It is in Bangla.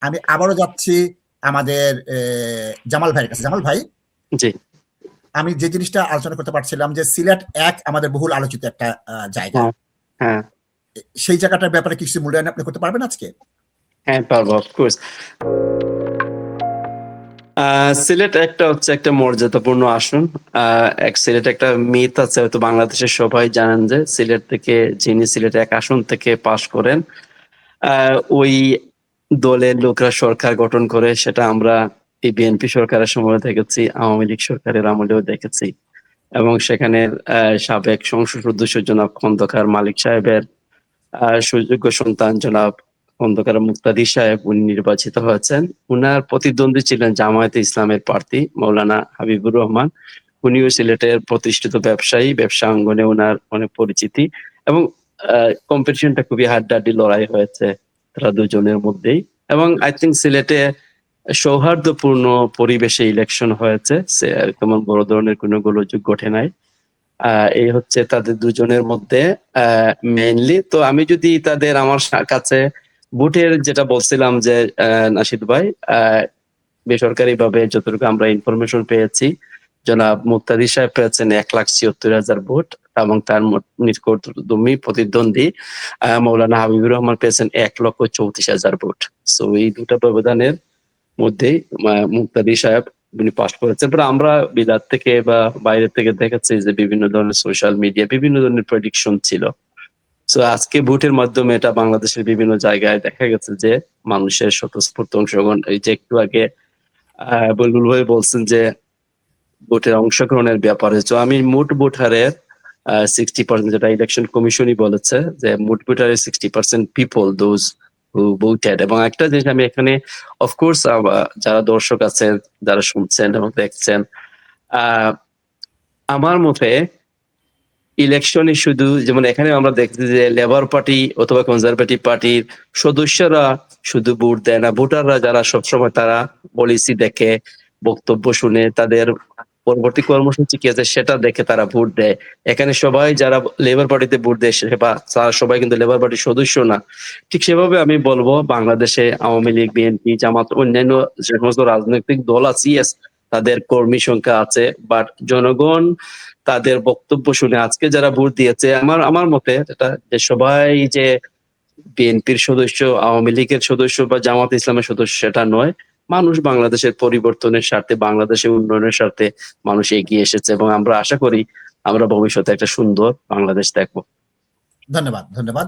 আমি আবারও যাচ্ছি আমাদের জামাল ভাইয়ের কাছে। জামাল ভাই, জি আমি যে জিনিসটা আলোচনা করতে পারছিলাম যে সিলেট এক আমাদের বহুল আলোচিত একটা জায়গা। হ্যাঁ হ্যাঁ সেই জায়গাটার ব্যাপারে কিছু মূল্যায়ন আপনি করতে পারবেন আজকে? হ্যাঁ পারবো অফকোর্স। সিলেট একটা হচ্ছে একটা মর্যাদাপূর্ণ আসন। সিলেট একটা মিথ আছে, হয়তো বাংলাদেশের সবাই জানেন যে সিলেট থেকে যিনি সিলেট এক আসন থেকে পাশ করেন ওই দলের লোকরা সরকার গঠন করে। সেটা আমরা এই বিএনপি সরকারের সময় দেখেছি, আওয়ামী লীগ সরকারের আমলেও দেখেছি। এবং সেখানে সাবেক সংসদ সদস্য জনাব খন্দকার মালিক সাহেবের সুযোগ্য সন্তান জনাব খন্দকার মুক্তাদির সাহেব উনি নির্বাচিত হয়েছেন। উনার প্রতিদ্বন্দ্বী ছিলেন জামায়াতে ইসলামের প্রার্থী মৌলানা হাবিবুর রহমান। উনিও সিলেটের প্রতিষ্ঠিত ব্যবসায়ী, ব্যবসা অঙ্গনে উনার অনেক পরিচিতি এবং কম্পিটিশনটা খুবই হাড্ডাহাড্ডি লড়াই হয়েছে তারা দুজনের মধ্যেই। এবং আই থিঙ্ক সিলেটে সৌহার্দ্যপূর্ণ পরিবেশে ইলেকশন হয়েছে, তেমন বড় ধরনের কোনো গোলযোগ ঘটে নাই। এই হচ্ছে তাদের দুজনের মধ্যে মেইনলি। তো আমি যদি তাদের আমার কাছে ভোটের যেটা বলছিলাম যে নাশিদ ভাই, বেসরকারি ভাবে যতটুকু আমরা ইনফরমেশন পেয়েছি, জনাব মুক্তাদি সাহেব পেয়েছেন 1,76,000 ভোট এবং তার নিকটতমী প্রতিদ্বন্দ্বী মৌলানা হাবিবুর রহমান পেয়েছেন 1,34,000 ভোট। সো এই দুটা ব্যবধানের মধ্যেই মুক্তাদি সাহেব উনি পাস করেছেন। পরে আমরা বিলাত থেকে বা বাইরে থেকে দেখেছি যে বিভিন্ন ধরনের সোশ্যাল মিডিয়া বিভিন্ন ধরনের প্রেডিকশন ছিল। সো আজকে ভোটের মাধ্যমে এটা বাংলাদেশের বিভিন্ন জায়গায় দেখা গেছে যে মানুষের স্বতঃস্ফূর্ত অংশগ্রহণ। এই যে একটু আগে বুলবুল ভাই বলছেন যে ভোটের অংশগ্রহণের ব্যাপারে, তো আমি মোট ভোট হারের 60%, যেটা ইলেকশন কমিশনই বলেছে যে মোট ভোট হারের 60% পিপল দোজ হু ভোটেড। এবং একটা জিনিস আমি এখানে অফকোর্স যারা দর্শক আছেন, যারা শুনছেন এবং দেখছেন, আমার মতে ইলেকশনে শুধু যেমন এখানে আমরা দেখছি যে লেবার পার্টি অথবা কনজারভেটিভ পার্টির সদস্যরা শুধু ভোট দেয় না, ভোটাররা যারা সবসময় তারা পলিসি দেখে, বক্তব্য শুনে, তাদের পরবর্তী কর্মসূচি কি আছে সেটা দেখে তারা ভোট দেয়। এখানে সবাই যারা লেবার পার্টিতে ভোট দেয় তারা সবাই কিন্তু লেবার পার্টির সদস্য না। ঠিক সেভাবে আমি বলবো বাংলাদেশে আওয়ামী লীগ, বিএনপি, জামাত, অন্যান্য যে সমস্ত রাজনৈতিক দল আছে, yes, তাদের কর্মী সংখ্যা আছে, বাট জনগণ তাদের বক্তব্য শুনে আজকে যারা ভোট দিয়েছে, আমার মতে এটা যে সবাই যে বিএনপির সদস্য, আওয়ামী লীগের সদস্য বা জামাত ইসলামের সদস্য সেটা নয়। মানুষ বাংলাদেশের পরিবর্তনের স্বার্থে, বাংলাদেশের উন্নয়নের স্বার্থে মানুষ এগিয়ে এসেছে এবং আমরা আশা করি আমরা ভবিষ্যতে একটা সুন্দর বাংলাদেশ দেখবো। ধন্যবাদ।